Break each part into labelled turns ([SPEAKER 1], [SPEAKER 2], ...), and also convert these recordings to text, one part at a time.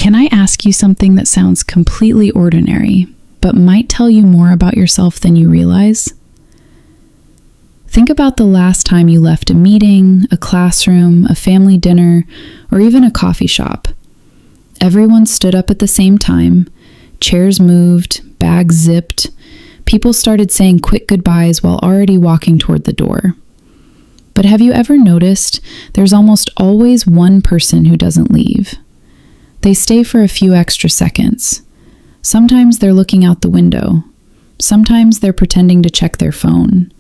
[SPEAKER 1] Can I ask you something that sounds completely ordinary, but might tell you more about yourself than you realize? Think about the last time you left a meeting, a classroom, a family dinner, or even a coffee shop. Everyone stood up at the same time, chairs moved, bags zipped, people started saying quick goodbyes while already walking toward the door. But have you ever noticed there's almost always one person who doesn't leave? They stay for a few extra seconds. Sometimes they're looking out the window. Sometimes they're pretending to check their phone.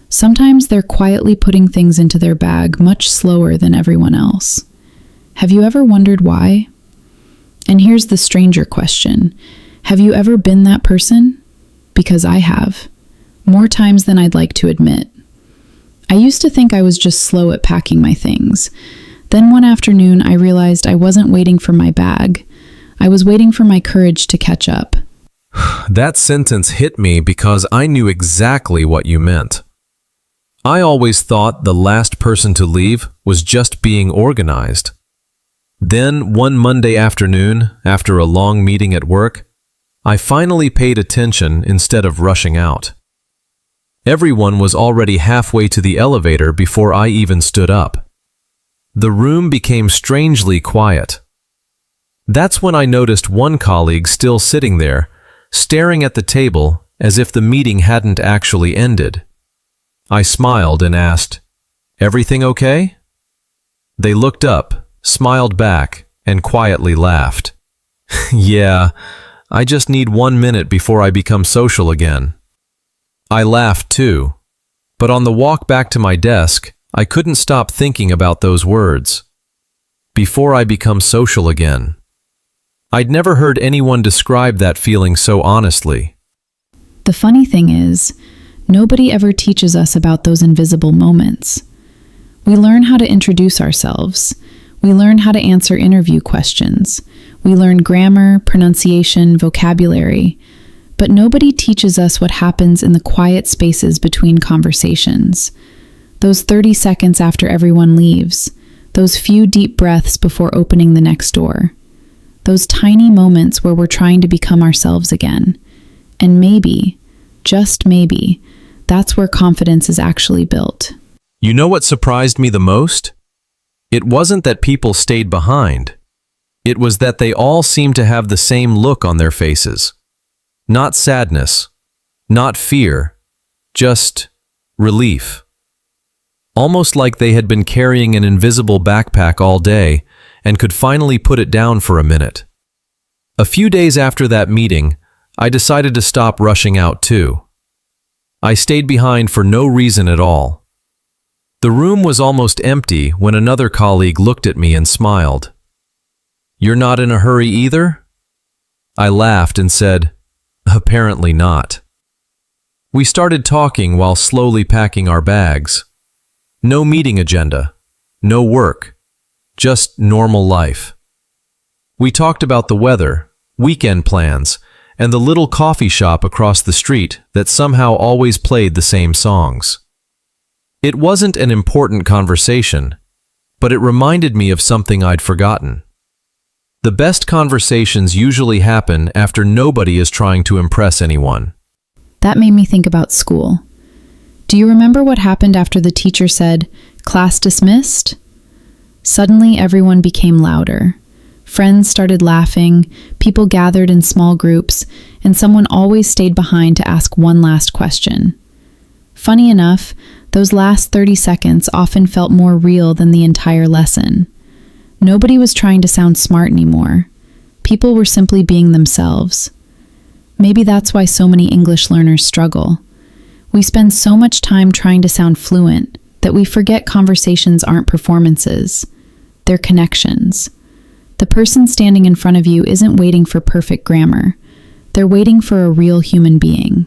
[SPEAKER 1] Sometimes they're quietly putting things into their bag much slower than everyone else. Have you ever wondered why? And here's the stranger question. Have you ever been that person? Because I have. More times than I'd like to admit. I used to think I was just slow at packing my things. Then one afternoon, I realized I wasn't waiting for my bag. I was waiting for my courage to catch up.
[SPEAKER 2] That sentence hit me because I knew exactly what you meant. I always thought the last person to leave was just being organized. Then, one Monday afternoon, after a long meeting at work, I finally paid attention instead of rushing out. Everyone was already halfway to the elevator before I even stood up. The room became strangely quiet. That's when I noticed one colleague still sitting there, staring at the table as if the meeting hadn't actually ended. I smiled and asked, "Everything okay?" They looked up, smiled back, and quietly laughed. "Yeah, I just need 1 minute before I become social again." I laughed too, but on the walk back to my desk, I couldn't stop thinking about those words. Before I become social again. I'd never heard anyone describe that feeling so honestly.
[SPEAKER 1] The funny thing is, nobody ever teaches us about those invisible moments. We learn how to introduce ourselves. We learn how to answer interview questions. We learn grammar, pronunciation, vocabulary. But nobody teaches us what happens in the quiet spaces between conversations. Those 30 seconds after everyone leaves. Those few deep breaths before opening the next door. Those tiny moments where we're trying to become ourselves again. And maybe, just maybe, that's where confidence is actually built.
[SPEAKER 2] You know what surprised me the most? It wasn't that people stayed behind. It was that they all seemed to have the same look on their faces. Not sadness, not fear, just relief. Almost like they had been carrying an invisible backpack all day and could finally put it down for a minute. A few days after that meeting, I decided to stop rushing out too. I stayed behind for no reason at all. The room was almost empty when another colleague looked at me and smiled. "You're not in a hurry either?" I laughed and said, "Apparently not." We started talking while slowly packing our bags. No meeting agenda, no work, just normal life. We talked about the weather, weekend plans, and the little coffee shop across the street that somehow always played the same songs. It wasn't an important conversation, but it reminded me of something I'd forgotten. The best conversations usually happen after nobody is trying to impress anyone.
[SPEAKER 1] That made me think about school. Do you remember what happened after the teacher said, "Class dismissed"? Suddenly, everyone became louder. Friends started laughing, people gathered in small groups, and someone always stayed behind to ask one last question. Funny enough, those last 30 seconds often felt more real than the entire lesson. Nobody was trying to sound smart anymore. People were simply being themselves. Maybe that's why so many English learners struggle. We spend so much time trying to sound fluent that we forget conversations aren't performances. They're connections. The person standing in front of you isn't waiting for perfect grammar. They're waiting for a real human being.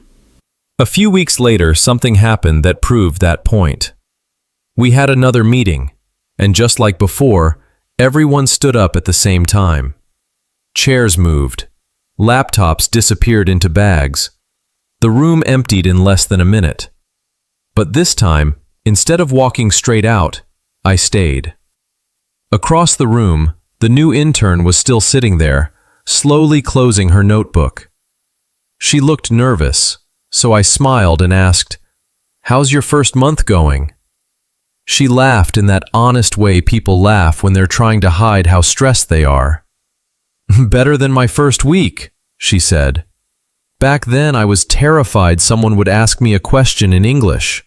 [SPEAKER 2] A few weeks later, something happened that proved that point. We had another meeting, and just like before, everyone stood up at the same time. Chairs moved. Laptops disappeared into bags. The room emptied in less than a minute. But this time, instead of walking straight out, I stayed. Across the room, The new intern was still sitting there, slowly closing her notebook. She looked nervous, so I smiled and asked, "How's your first month going?" She laughed in that honest way people laugh when they're trying to hide how stressed they are. "Better than my first week," she said. Back then I was terrified someone would ask me a question in English.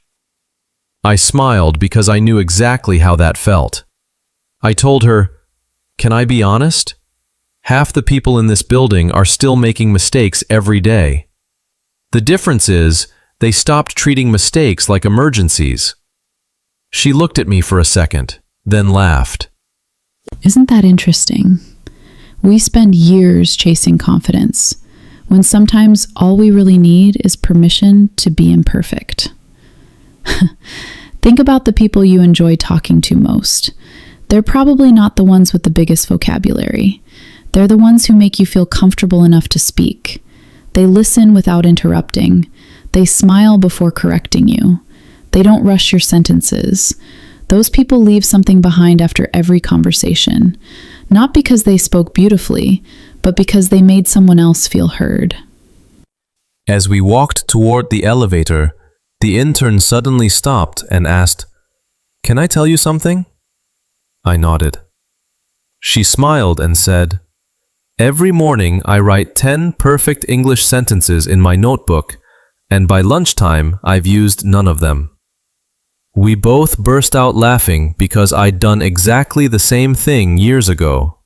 [SPEAKER 2] I smiled because I knew exactly how that felt. I told her, "Can I be honest? Half the people in this building are still making mistakes every day. The difference is, they stopped treating mistakes like emergencies." She looked at me for a second, then laughed.
[SPEAKER 1] Isn't that interesting? We spend years chasing confidence, when sometimes all we really need is permission to be imperfect. Think about the people you enjoy talking to most. They're probably not the ones with the biggest vocabulary. They're the ones who make you feel comfortable enough to speak. They listen without interrupting. They smile before correcting you. They don't rush your sentences. Those people leave something behind after every conversation, not because they spoke beautifully, but because they made someone else feel heard.
[SPEAKER 2] As we walked toward the elevator, the intern suddenly stopped and asked, "Can I tell you something?" I nodded. She smiled and said, "Every morning I write 10 perfect English sentences in my notebook, and by lunchtime I've used none of them." We both burst out laughing because I'd done exactly the same thing years ago.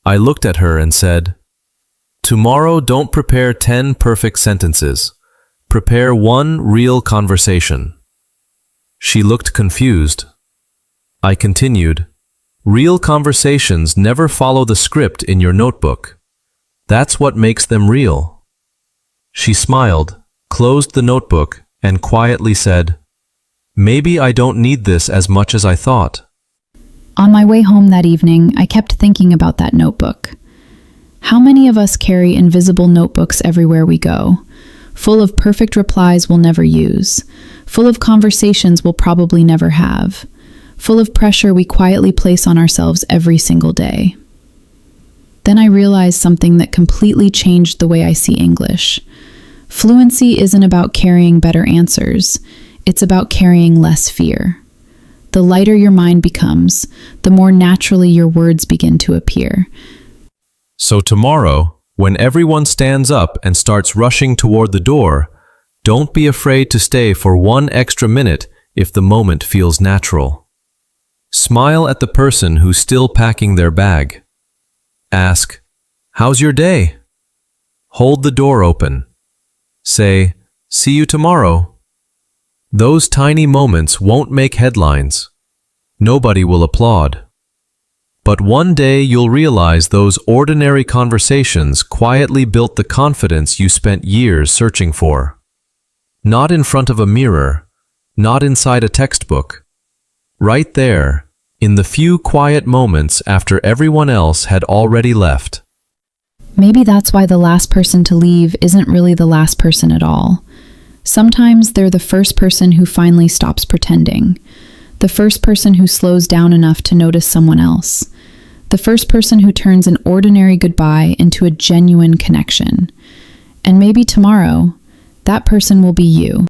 [SPEAKER 2] I looked at her and said, "Tomorrow don't prepare 10 perfect sentences. Prepare one real conversation." She looked confused. I continued, "Real conversations never follow the script in your notebook. That's what makes them real." She smiled, closed the notebook, and quietly said, "Maybe I don't need this as much as I thought."
[SPEAKER 1] On my way home that evening, I kept thinking about that notebook. How many of us carry invisible notebooks everywhere we go, full of perfect replies we'll never use, full of conversations we'll probably never have, full of pressure we quietly place on ourselves every single day? Then I realized something that completely changed the way I see English. Fluency isn't about carrying better answers. It's about carrying less fear. The lighter your mind becomes, the more naturally your words begin to appear.
[SPEAKER 2] So tomorrow, when everyone stands up and starts rushing toward the door, don't be afraid to stay for one extra minute if the moment feels natural. Smile at the person who's still packing their bag. Ask, "How's your day?" Hold the door open. Say, "See you tomorrow." Those tiny moments won't make headlines. Nobody will applaud. But one day you'll realize those ordinary conversations quietly built the confidence you spent years searching for. Not in front of a mirror, not inside a textbook. Right there, in the few quiet moments after everyone else had already left.
[SPEAKER 1] Maybe that's why the last person to leave isn't really the last person at all. Sometimes they're the first person who finally stops pretending, the first person who slows down enough to notice someone else, the first person who turns an ordinary goodbye into a genuine connection. And maybe tomorrow, that person will be you.